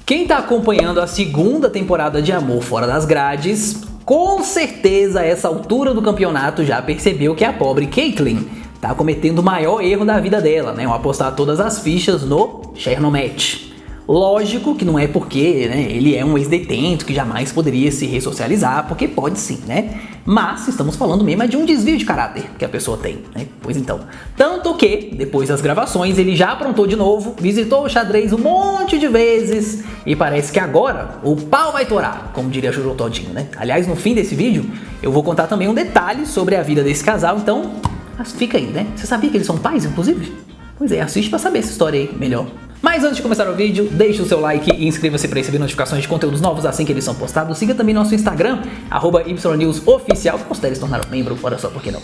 Quem tá acompanhando a segunda temporada de Amor Fora das Grades, com certeza a essa altura do campeonato já percebeu que a pobre Caitlyn tá cometendo o maior erro da vida dela, né? Ao apostar todas as fichas no Chernobyl. Lógico que não é porque, né, ele é um ex-detento que jamais poderia se ressocializar, porque pode sim, né? Mas estamos falando mesmo de um desvio de caráter que a pessoa tem, né? Pois então. Tanto que, depois das gravações, ele já aprontou de novo, visitou o xadrez um monte de vezes e parece que agora o pau vai torar, como diria Jojo Todinho, né? Aliás, no fim desse vídeo, eu vou contar também um detalhe sobre a vida desse casal, então fica aí, né? Você sabia que eles são pais, inclusive? Pois é, assiste pra saber essa história aí melhor. Mas antes de começar o vídeo, deixe o seu like e inscreva-se para receber notificações de conteúdos novos assim que eles são postados. Siga também nosso Instagram, @YNewsOficial. Considere se tornar um membro, olha só por que não.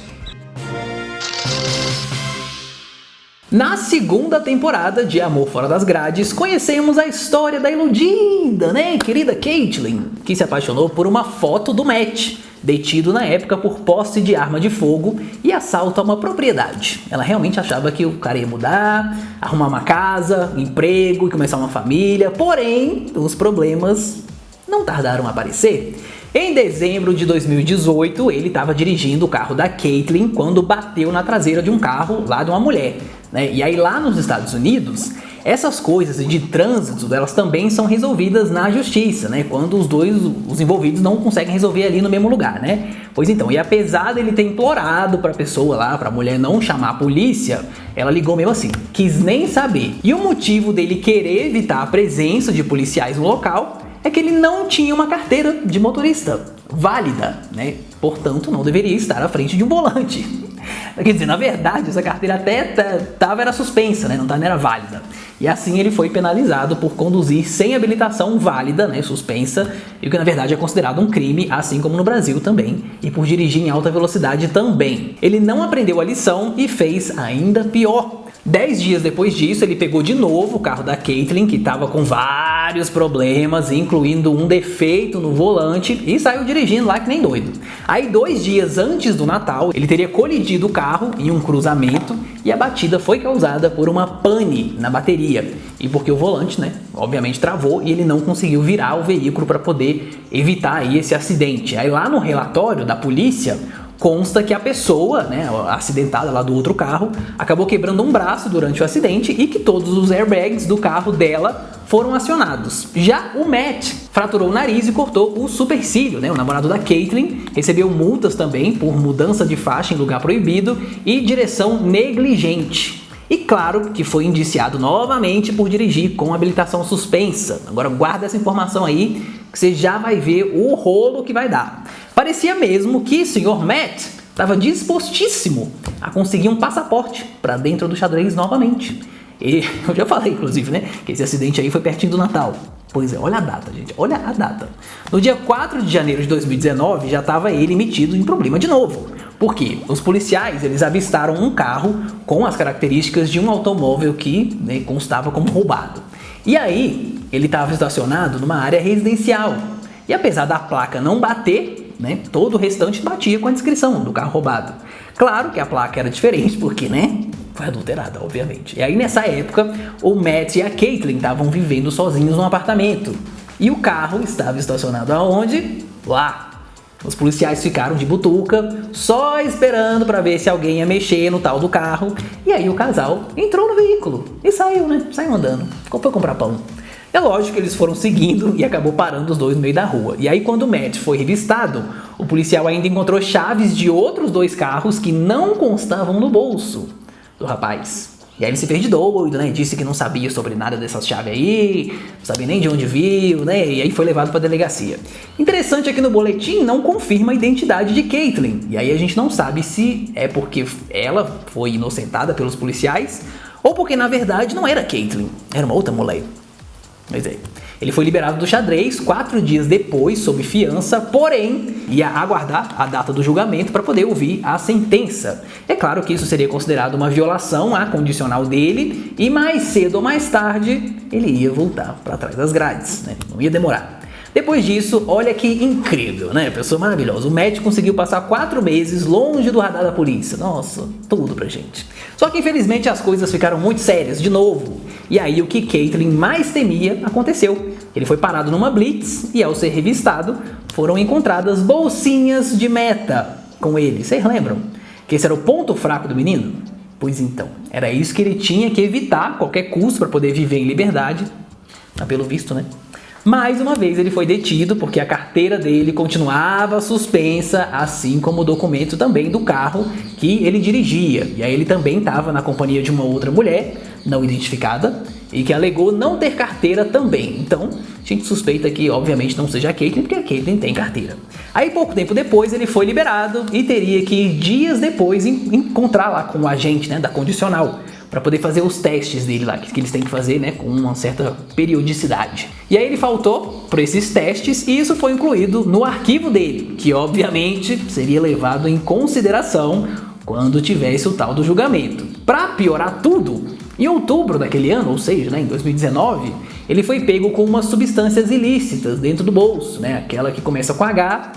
Na segunda temporada de Amor Fora das Grades, conhecemos a história da iludida, né, querida Caitlyn, que se apaixonou por uma foto do Matt, detido na época por posse de arma de fogo e assalto a uma propriedade. Ela realmente achava que o cara ia mudar, arrumar uma casa, um emprego e começar uma família, porém, os problemas não tardaram a aparecer. Em dezembro de 2018, ele estava dirigindo o carro da Caitlyn quando bateu na traseira de um carro lá de uma mulher, né? E aí lá nos Estados Unidos, essas coisas de trânsito, elas também são resolvidas na justiça, né? Quando os envolvidos não conseguem resolver ali no mesmo lugar, né? Pois então, e apesar dele ter implorado pra pessoa lá, pra mulher não chamar a polícia, ela ligou mesmo assim, quis nem saber. E o motivo dele querer evitar a presença de policiais no local é que ele não tinha uma carteira de motorista válida, né? Portanto, não deveria estar à frente de um volante. Quer dizer, na verdade, essa carteira até era suspensa, né? Não era válida. E assim ele foi penalizado por conduzir sem habilitação válida, né? Suspensa, e o que na verdade é considerado um crime, assim como no Brasil também, e por dirigir em alta velocidade também. Ele não aprendeu a lição e fez ainda pior. 10 dias depois disso, ele pegou de novo o carro da Caitlyn, que estava com vários problemas, incluindo um defeito no volante, e saiu dirigindo lá que nem doido. Aí 2 dias antes do Natal, ele teria colidido o carro em um cruzamento e a batida foi causada por uma pane na bateria. E porque o volante, né, obviamente travou e ele não conseguiu virar o veículo para poder evitar aí esse acidente. Aí lá no relatório da polícia, consta que a pessoa, né, acidentada lá do outro carro, acabou quebrando um braço durante o acidente e que todos os airbags do carro dela foram acionados. Já o Matt fraturou o nariz e cortou o supercílio, né? O namorado da Caitlyn recebeu multas também por mudança de faixa em lugar proibido e direção negligente. E claro que foi indiciado novamente por dirigir com habilitação suspensa. Agora guarda essa informação aí que você já vai ver o rolo que vai dar. Parecia mesmo que o Sr. Matt estava dispostíssimo a conseguir um passaporte para dentro do xadrez novamente. E eu já falei, inclusive, né, que esse acidente aí foi pertinho do Natal. Pois é, olha a data, gente, olha a data. No dia 4 de janeiro de 2019, já estava ele metido em problema de novo. Por quê? Os policiais, eles avistaram um carro com as características de um automóvel que, né, constava como roubado. E aí, ele estava estacionado numa área residencial. E apesar da placa não bater, né, todo o restante batia com a descrição do carro roubado. Claro que a placa era diferente, porque, né, foi adulterada, obviamente. E aí, nessa época, o Matt e a Caitlyn estavam vivendo sozinhos num apartamento. E o carro estava estacionado aonde? Lá. Os policiais ficaram de butuca, só esperando para ver se alguém ia mexer no tal do carro. E aí o casal entrou no veículo e saiu, né? Saiu andando. Foi comprar pão. É lógico que eles foram seguindo e acabou parando os dois no meio da rua. E aí quando o Matt foi revistado, o policial ainda encontrou chaves de outros 2 carros que não constavam no bolso do rapaz. E aí ele se fez de doido, né? Disse que não sabia sobre nada dessas chaves aí, não sabia nem de onde viu, né? E aí foi levado para a delegacia. Interessante é que no boletim não confirma a identidade de Caitlyn. E aí a gente não sabe se é porque ela foi inocentada pelos policiais ou porque na verdade não era Caitlyn, era uma outra mulher. Pois é. Ele foi liberado do xadrez 4 dias depois, sob fiança, porém ia aguardar a data do julgamento para poder ouvir a sentença. É claro que isso seria considerado uma violação à condicional dele e mais cedo ou mais tarde ele ia voltar para trás das grades, né? Não ia demorar. Depois disso, olha que incrível, né? Pessoa maravilhosa. O Matt conseguiu passar 4 meses longe do radar da polícia. Nossa, tudo pra gente. Só que infelizmente as coisas ficaram muito sérias de novo. E aí o que Caitlyn mais temia aconteceu. Ele foi parado numa blitz e ao ser revistado, foram encontradas bolsinhas de meta com ele. Vocês lembram? Que esse era o ponto fraco do menino? Pois então, era isso que ele tinha que evitar a qualquer custo para poder viver em liberdade. Mas pelo visto, né? Mais uma vez ele foi detido porque a carteira dele continuava suspensa, assim como o documento também do carro que ele dirigia. E aí ele também estava na companhia de uma outra mulher, não identificada, e que alegou não ter carteira também. Então, a gente suspeita que, obviamente, não seja a Caitlyn, porque a Caitlyn tem carteira. Aí, pouco tempo depois, ele foi liberado e teria que ir dias depois encontrar lá com o agente, né, da condicional, para poder fazer os testes dele lá, que eles têm que fazer, né, com uma certa periodicidade. E aí ele faltou para esses testes e isso foi incluído no arquivo dele, que obviamente seria levado em consideração quando tivesse o tal do julgamento. Para piorar tudo, em outubro daquele ano, ou seja, né, em 2019, ele foi pego com umas substâncias ilícitas dentro do bolso, né, aquela que começa com H.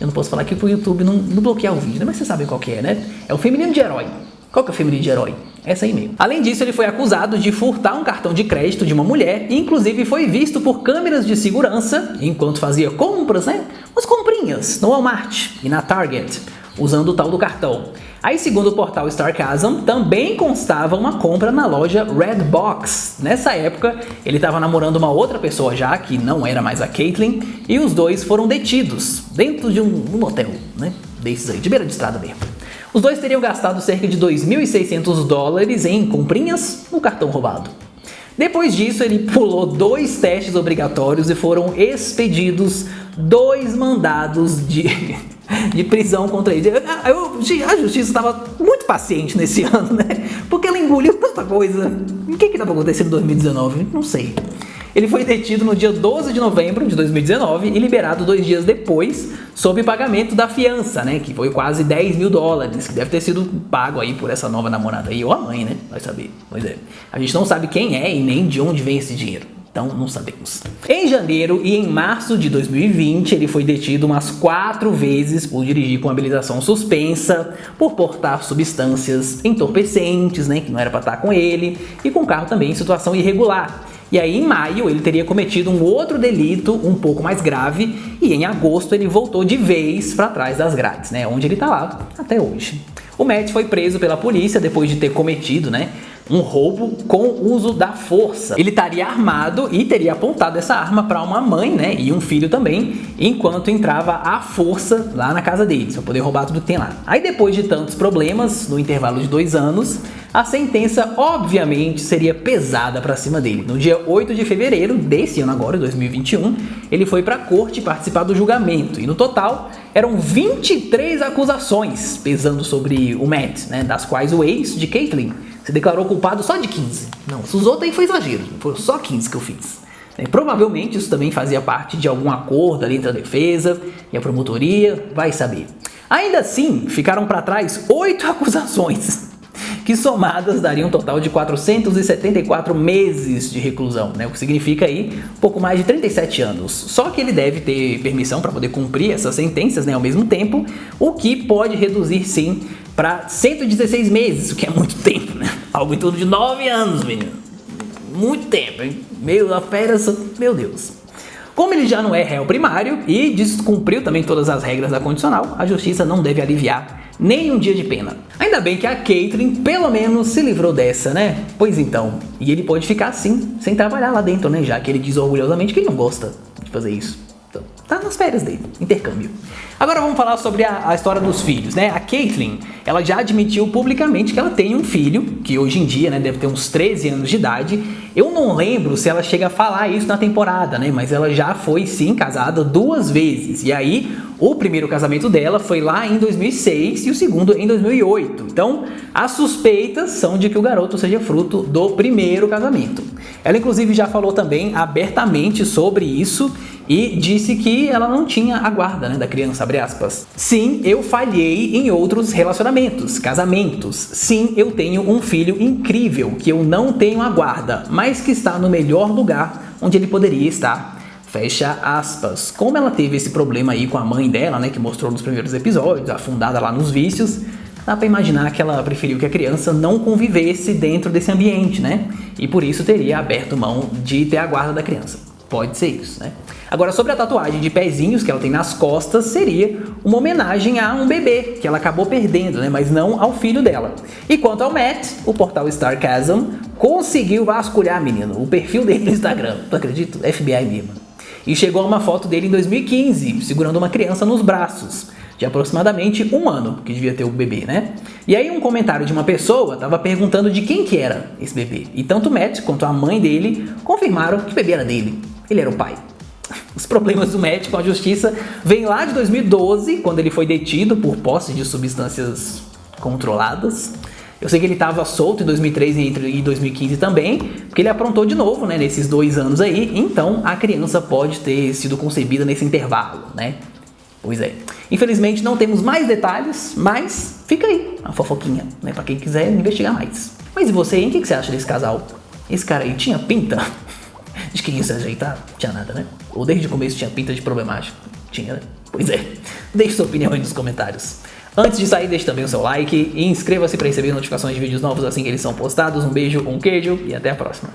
Eu não posso falar aqui pro YouTube não bloquear o vídeo, né, mas vocês sabem qual que é, né? É o feminino de herói. Qual que é o feminino de herói? Essa aí mesmo. Além disso, ele foi acusado de furtar um cartão de crédito de uma mulher e inclusive foi visto por câmeras de segurança enquanto fazia compras, né? Umas comprinhas no Walmart e na Target, usando o tal do cartão. Aí, segundo o portal Starcasm, também constava uma compra na loja Redbox. Nessa época, ele estava namorando uma outra pessoa já, que não era mais a Caitlyn, e os dois foram detidos dentro de um hotel, né? Desses aí, de beira de estrada mesmo. Os dois teriam gastado cerca de $2.600 em comprinhas no cartão roubado. Depois disso, ele pulou 2 testes obrigatórios e foram expedidos 2 mandados de prisão contra ele. A justiça estava muito paciente nesse ano, né? Porque ela engoliu tanta coisa. O que estava acontecendo em 2019? Não sei. Ele foi detido no dia 12 de novembro de 2019 e liberado 2 dias depois, sob pagamento da fiança, né? Que foi quase $10 mil, que deve ter sido pago aí por essa nova namorada aí, ou a mãe, né? Vai saber. Pois é. A gente não sabe quem é e nem de onde vem esse dinheiro. Então, não sabemos. Em janeiro e em março de 2020, ele foi detido umas 4 vezes por dirigir com habilitação suspensa, por portar substâncias entorpecentes, né? Que não era para estar com ele, e com o carro também em situação irregular. E aí, em maio, ele teria cometido um outro delito um pouco mais grave e em agosto ele voltou de vez para trás das grades, né? Onde ele tá lá até hoje. O Matt foi preso pela polícia depois de ter cometido, né, um roubo com uso da força. Ele estaria armado e teria apontado essa arma para uma mãe, né, e um filho também, enquanto entrava à força lá na casa deles, para poder roubar tudo que tem lá. Aí depois de tantos problemas, no intervalo de 2 anos, a sentença obviamente seria pesada para cima dele. No dia 8 de fevereiro desse ano agora, 2021, ele foi para a corte participar do julgamento e no total eram 23 acusações pesando sobre o Matt, né, das quais o ex de Caitlyn se declarou culpado só de 15. Não, os outros aí foi exagero, foram só 15 que eu fiz. Provavelmente isso também fazia parte de algum acordo ali entre a defesa e a promotoria, vai saber. Ainda assim, ficaram para trás 8 acusações, que somadas dariam um total de 474 meses de reclusão, né? O que significa aí pouco mais de 37 anos. Só que ele deve ter permissão para poder cumprir essas sentenças, né, ao mesmo tempo, o que pode reduzir sim para 116 meses, o que é muito tempo, né? Algo em torno de 9 anos, menino. Muito tempo, hein? Meu Deus. Como ele já não é réu primário e descumpriu também todas as regras da condicional, a justiça não deve aliviar nem um dia de pena. Ainda bem que a Caitlyn pelo menos se livrou dessa, né? Pois então, e ele pode ficar assim, sem trabalhar lá dentro, né? Já que ele diz orgulhosamente que ele não gosta de fazer isso. Então, tá nas férias dele, intercâmbio. Agora vamos falar sobre a história dos filhos, né? A Caitlyn, ela já admitiu publicamente que ela tem um filho, que hoje em dia, né, deve ter uns 13 anos de idade. Eu não lembro se ela chega a falar isso na temporada, né? Mas ela já foi, sim, casada 2 vezes. E aí, o primeiro casamento dela foi lá em 2006 e o segundo em 2008. Então, as suspeitas são de que o garoto seja fruto do primeiro casamento. Ela, inclusive, já falou também abertamente sobre isso e disse que ela não tinha a guarda, né, da criança, abre aspas. Sim, eu falhei em outros relacionamentos, casamentos. Sim, eu tenho um filho incrível que eu não tenho a guarda, mas que está no melhor lugar onde ele poderia estar. Fecha aspas. Como ela teve esse problema aí com a mãe dela, né, que mostrou nos primeiros episódios, afundada lá nos vícios, dá pra imaginar que ela preferiu que a criança não convivesse dentro desse ambiente, né? E por isso teria aberto mão de ter a guarda da criança. Pode ser isso, né? Agora, sobre a tatuagem de pezinhos que ela tem nas costas, seria uma homenagem a um bebê que ela acabou perdendo, né? Mas não ao filho dela. E quanto ao Matt, o portal Starcasm conseguiu vasculhar, menino, o perfil dele no Instagram. Tu acredita? FBI mesmo. E chegou a uma foto dele em 2015, segurando uma criança nos braços, de aproximadamente 1 ano, que devia ter o bebê, né? E aí um comentário de uma pessoa estava perguntando de quem que era esse bebê. E tanto o Matt quanto a mãe dele confirmaram que o bebê era dele. Ele era o pai. Os problemas do Matt com a justiça vêm lá de 2012, quando ele foi detido por posse de substâncias controladas. Eu sei que ele estava solto em 2013 e 2015 também, porque ele aprontou de novo, né, nesses 2 anos aí. Então a criança pode ter sido concebida nesse intervalo, né? Pois é. Infelizmente não temos mais detalhes, mas fica aí a fofoquinha, né, pra quem quiser investigar mais. Mas e você, hein? O que você acha desse casal? Esse cara aí tinha pinta de que ia se ajeitar? Tinha nada, né? Ou desde o começo tinha pinta de problemático? Tinha, né? Pois é. Deixe sua opinião aí nos comentários. Antes de sair, deixe também o seu like e inscreva-se para receber notificações de vídeos novos assim que eles são postados. Um beijo, um queijo e até a próxima.